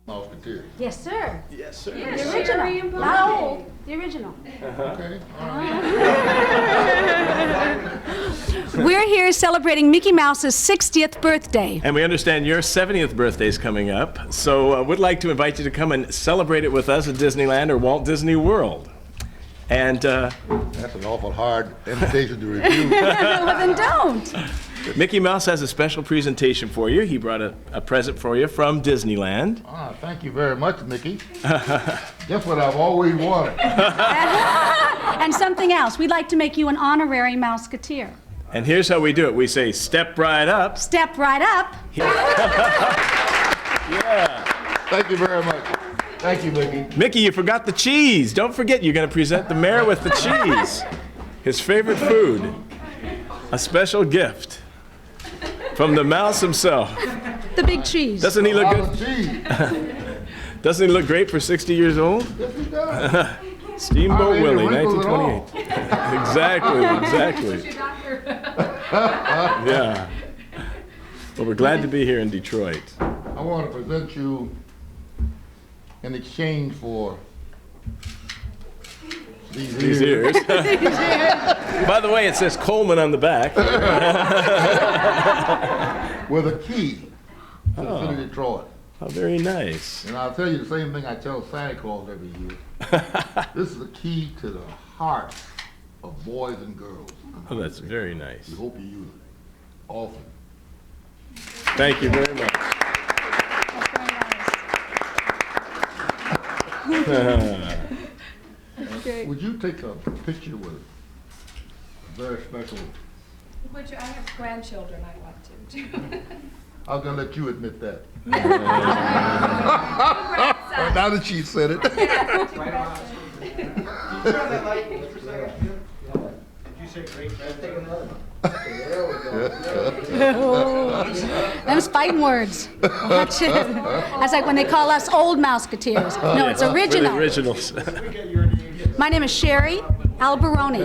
Mouseketeers. Yes, sir. Yes, sir. The original. Not old. The original. Okay. We're here celebrating Mickey Mouse's 60th birthday. And we understand your 70th birthday is coming up, so we'd like to invite you to come and celebrate it with us at Disneyland or Walt Disney World. And That's an awful hard invitation to refuse. Well, then don't. Mickey Mouse has a special presentation for you. He brought a present for you from Disneyland. Ah, thank you very much, Mickey. Just what I've always wanted. And something else. We'd like to make you an honorary Mouseketeer. And here's how we do it. We say, step right up. Step right up. Yeah. Thank you very much. Thank you, Mickey. Mickey, you forgot the cheese. Don't forget, you're going to present the mayor with the cheese. His favorite food. A special gift from the mouse himself. The big cheese. Doesn't he look good? Cheese. Doesn't he look great for 60 years old? Yes, he does. Steamboat Hardly any Willie, wrinkles at all. 1928. Exactly. Yeah. Well, we're glad to be here in Detroit. I want to present you in exchange for These ears. By the way, it says Coleman on the back. with a key to the city of Detroit. Oh, very nice. And I'll tell you the same thing I tell Santa Claus every year. This is the key to the hearts of boys and girls. Oh, that's very nice. We hope you use it often. Thank you very much. Would you take a picture with a very special? Would you? I have grandchildren I want to. I was gonna let you admit that. Now that she said it. Them's fighting words. Watch it. That's like when they call us old Mouseketeers. No, it's We're the original. originals. My name is Sherry Alberoni.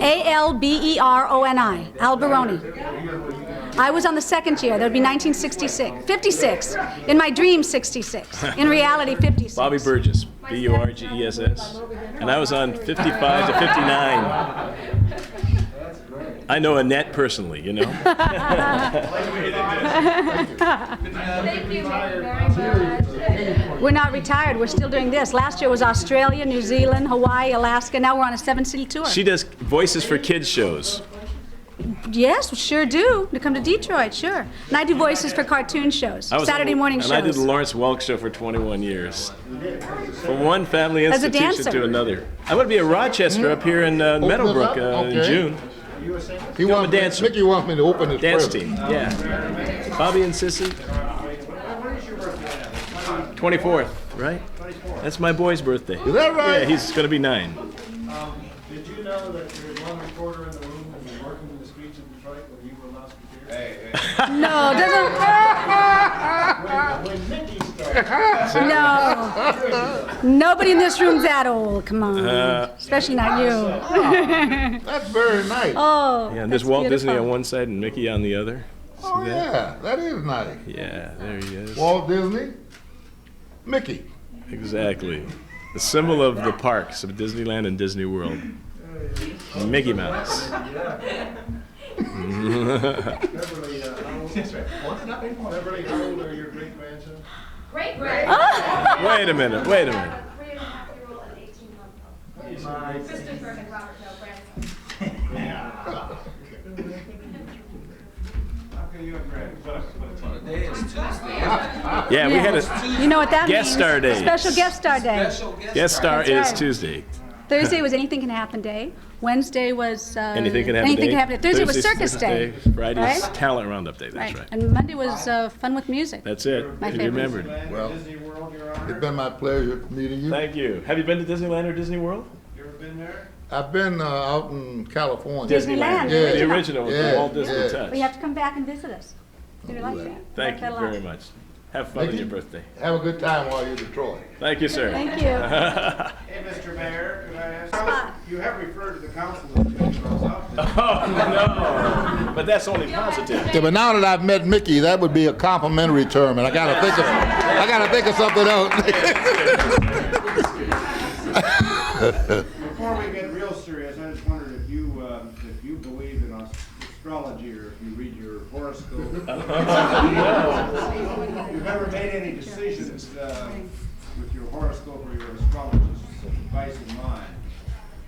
A-L-B-E-R-O-N-I. Alberoni. I was on the second year. That would be 1966. 56. In my dream, 66. In reality, 56. Bobby Burgess, B-U-R-G-E-S-S. And I was on 55 to 59. I know Annette personally, you know. Thank you very much. We're not retired. We're still doing this. Last year was Australia, New Zealand, Hawaii, Alaska. Now we're on a 7-city tour. She does voices for kids shows. Yes, we sure do. To come to Detroit, sure. And I do voices for cartoon shows, Saturday morning shows. And I did the Lawrence Welk show for 21 years. From one family As a institution dancer. to another. I'm going to be in Rochester up here in Meadowbrook in June. He wants me, dancer. Mickey wants me to open his Dance present. team, yeah. Bobby and Sissy. 24th, right? That's my boy's birthday. Is that right? Yeah, he's going to be 9. Did you know that there's one reporter in the room and you're working in the streets of Detroit when you were Mouseketeers? No, doesn't. When Mickey started. No. Nobody in this room's that old. Come on. Especially not you. That's very nice. Oh. Yeah, and there's that's Walt Disney beautiful. on one side and Mickey on the other. Oh, yeah, that is nice. Yeah, there he is. Walt Disney, Mickey. Exactly. The symbol of the parks of Disneyland and Disney World. Mickey Mouse. Beverly, how old are your great-grandson? Great-grand. Wait a minute. 3.5-year-old and 18-month-old. Christopher and Robert, no grandson. How can you have grandson? Yeah, we had a You know what that Guest means? star day. Special guest star day. guest star That's is right. Tuesday. Thursday was Anything Can Happen Day. Wednesday was Anything can happen. Anything day. Can Happen Day. Thursday was Thursday's Circus Day. Friday's Right? Talent Roundup Day. That's right. And Monday was Fun with Music. That's it. My You favorite. remembered. Well, Disney World, Your Honor? it's been my pleasure meeting you. Thank you. Have you been to Disneyland or Disney World? You ever been there? I've been out in California. Disneyland, Yeah. The original with Yeah, the Walt Disney yeah. touch. But you have to come back and visit us. You're like that. Thank Like that you a lot. very much. Have fun on Mickey? your birthday. Have a good time while you're in Detroit. Thank you, sir. Thank you. Hey, Mr. Mayor, could I ask? Spot. You have referred to the council as Oh, no. But that's only positive. Yeah, but now that I've met Mickey, that would be a complimentary term, and I gotta think of something else. Before we get real serious, I just wondered if you believe in astrology or if you read your horoscope. You've ever made any decisions with your horoscope or your astrologist's advice in mind?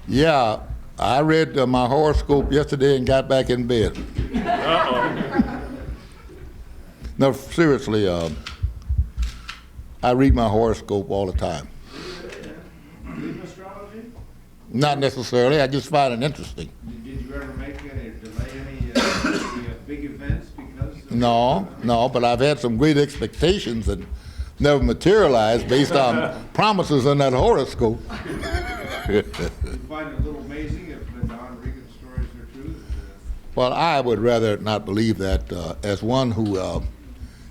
Yeah, I read my horoscope yesterday and got back in bed. No, seriously, I read my horoscope all the time. Believe in astrology? Not necessarily, I just find it interesting. Did you ever make any big events because of No, but I've had some great expectations that never materialized based on promises in that horoscope. You find it a little amazing if the Don Regan stories are true? Well, I would rather not believe that as one who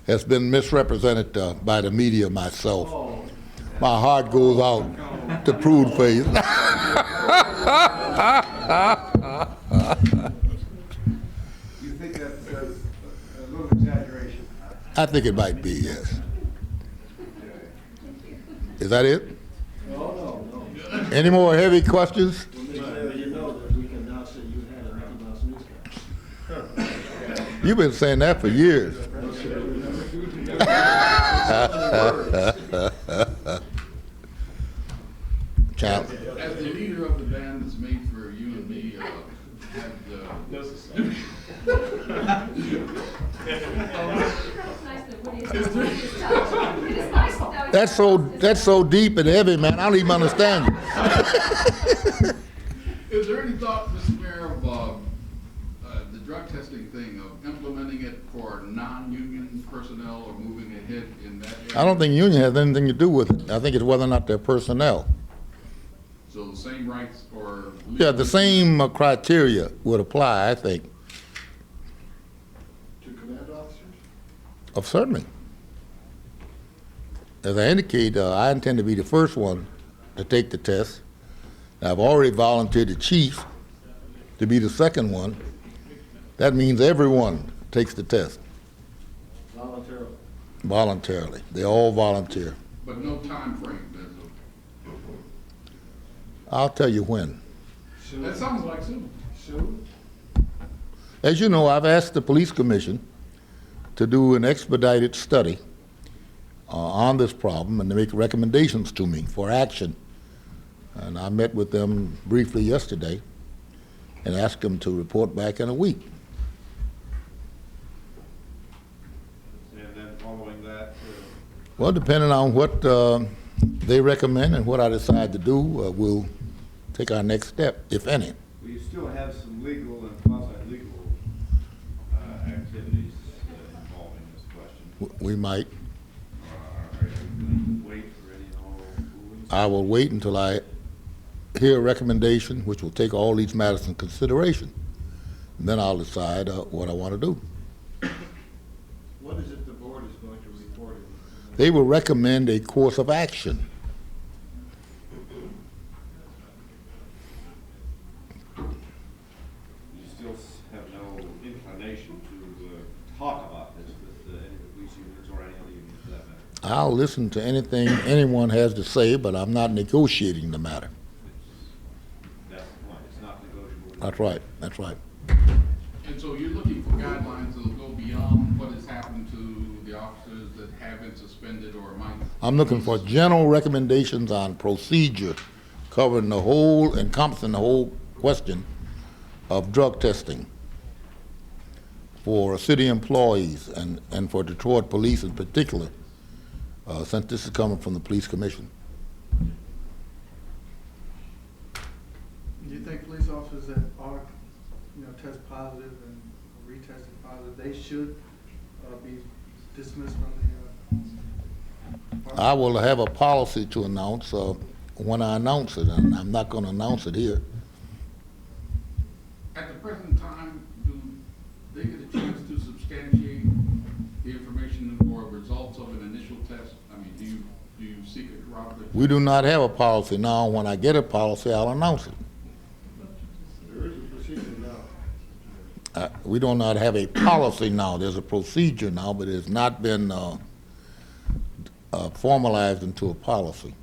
has been misrepresented by the media myself. My heart goes out to Prude Face. You think that's a little exaggeration? I think it might be, yes. Is that it? No. Any more heavy questions? You know that we can now say you had a Mickey Mouse newscast. You've been saying that for years. Champ. As the leader of the band that's made for you and me, That's so deep and heavy, man. I don't even understand you. is there any thought, Mr. Mayor, of the drug testing thing, of implementing it for non-union personnel or moving ahead in that area? I don't think union has anything to do with it. I think it's whether or not they're personnel. So the same rights or... Yeah, the same criteria would apply, I think. To command officers? Certainly. As I indicate, I intend to be the first one to take the test. I've already volunteered the chief to be the second one. That means everyone takes the test. Voluntarily. Voluntarily. They all volunteer. But no time frame, then? I'll tell you when. That sounds like soon. Soon? As you know, I've asked the police commission to do an expedited study on this problem and to make recommendations to me for action. And I met with them briefly yesterday and asked them to report back in a week. And then following that? Well, depending on what they recommend and what I decide to do, we'll take our next step, if any. Well, you still have some legal and quasi-legal activities involving this question. We might. Are you going to wait for any and all rulings? I will wait until I hear a recommendation which will take all these matters in consideration. And then I'll decide what I want to do. What is it the board is going to report? They will recommend a course of action. You still have no inclination to talk about this with any of the police unions or any other unions for that matter? I'll listen to anything anyone has to say, but I'm not negotiating the matter. That's the point. It's not negotiable. That's right. That's right. And so you're looking for guidelines that'll go beyond what has happened to the officers that have been suspended or might... I'm looking for general recommendations on procedure covering the whole, encompassing the whole question of drug testing for city employees and for Detroit police in particular, since this is coming from the police commission. Do you think police officers that are, test positive and retested positive, they should be dismissed from the? I will have a policy to announce when I announce it, and I'm not going to announce it here. At the present time, do they get a chance to substantiate the information or results of an initial test? I mean, do you seek a corroborative? We do not have a policy now. When I get a policy, I'll announce it. There is a procedure We do not have a policy now. There's a procedure now, but it's not been formalized into a policy.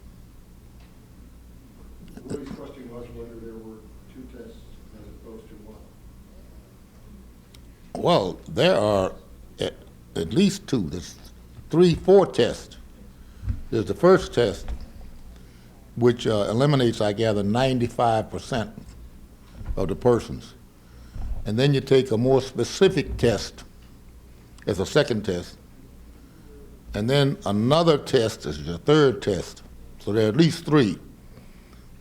The police question was whether there were 2 tests as opposed to 1. Well, there are at least 2. There's 3, 4 tests. There's the first test, which eliminates, I gather, 95% of the persons. And then you take a more specific test as a second test, and then another test is the third test. So there are at least 3.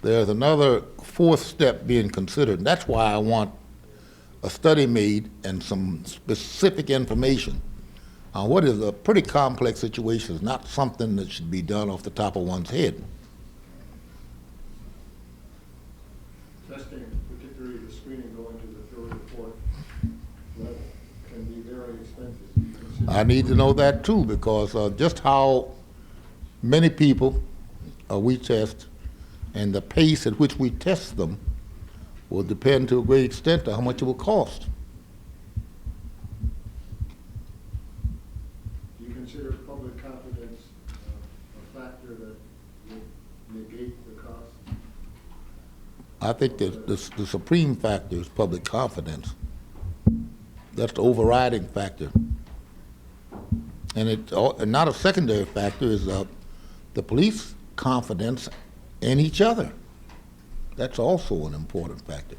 There's another 4th step being considered. And that's why I want a study made and some specific information on what is a pretty complex situation. It's not something that should be done off the top of one's head. Testing, particularly the screening going to the third or 4th level, can be very expensive. I need to know that too, because just how many people we test and the pace at which we test them will depend to a great extent on how much it will cost. Do you consider public confidence a factor that would negate the cost? I think that the supreme factor is public confidence. That's the overriding factor. And not a secondary factor is the police confidence in each other. That's also an important factor.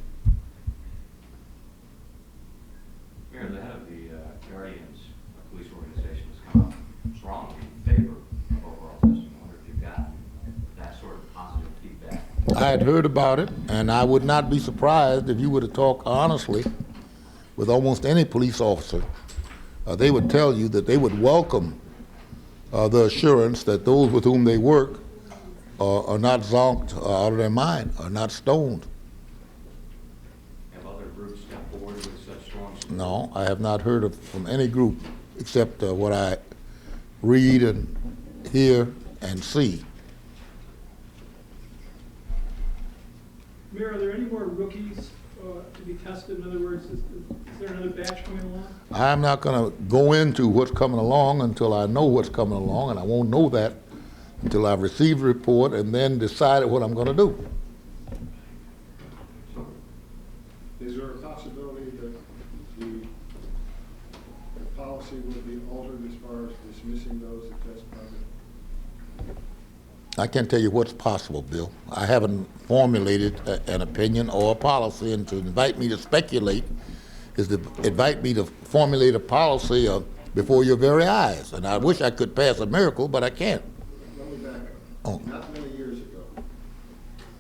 Mayor, the head of the Guardians police organization has come out strongly in favor of overall testing. I wonder if you've got that sort of positive feedback. I had heard about it, and I would not be surprised if you were to talk honestly with almost any police officer. They would tell you that they would welcome the assurance that those with whom they work are not zonked out of their mind, are not stoned. Have other groups stepped forward with such strong support? No, I have not heard from any group except what I read and hear and see. Mayor, are there any more rookies to be tested? In other words, is there another batch coming along? I'm not going to go into what's coming along until I know what's coming along, and I won't know that until I've received a report and then decided what I'm going to do. Is there a possibility that the policy would be altered as far as dismissing those that test positive? I can't tell you what's possible, Bill. I haven't formulated an opinion or a policy, and to invite me to speculate is to invite me to formulate a policy before your very eyes. And I wish I could pass a miracle, but I can't. Let me back up. Oh. Not many years ago,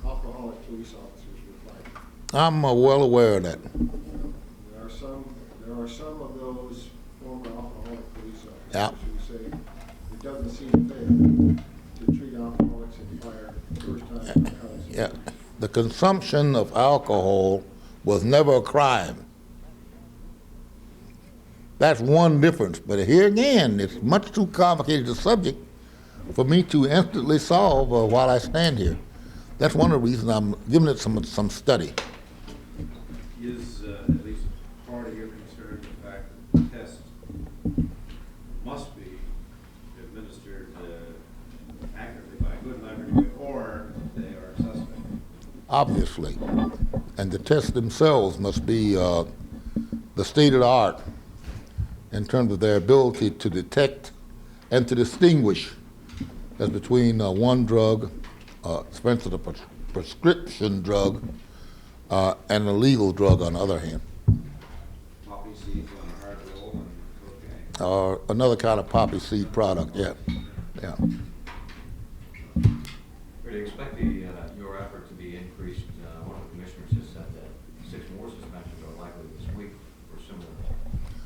alcoholic police officers were fired. I'm well aware of that. There are some of those former alcoholic police officers who say it doesn't seem fair to treat alcoholics in fire first time because Yeah. The consumption of alcohol was never a crime. That's one difference. But here again, it's much too complicated a subject for me to instantly solve while I stand here. That's one of the reasons I'm giving it some study. Is at least part of your concern the fact that the tests must be administered accurately by a good laboratory, or they are suspect? Obviously. And the tests themselves must be the state of the art in terms of their ability to detect and to distinguish as between one drug, for instance, a prescription drug, and a legal drug on the other hand. Poppy seeds on a hard roll and cocaine. Or another kind of poppy seed product, yeah. Yeah. Where do you expect your effort to be increased? One of the commissioners has said that 6 more suspensions are likely this week for similar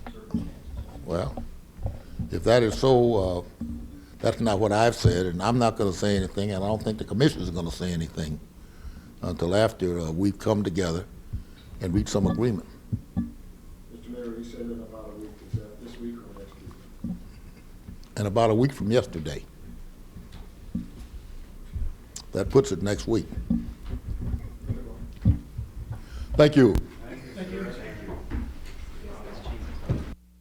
circumstances. Well, if that is so, that's not what I've said, and I'm not going to say anything, and I don't think the commissioners are going to say anything until after we've come together and reach some agreement. Mr. Mayor, you said in about a week. Is that this week or next week? In about a week from yesterday. That puts it next week. Thank you.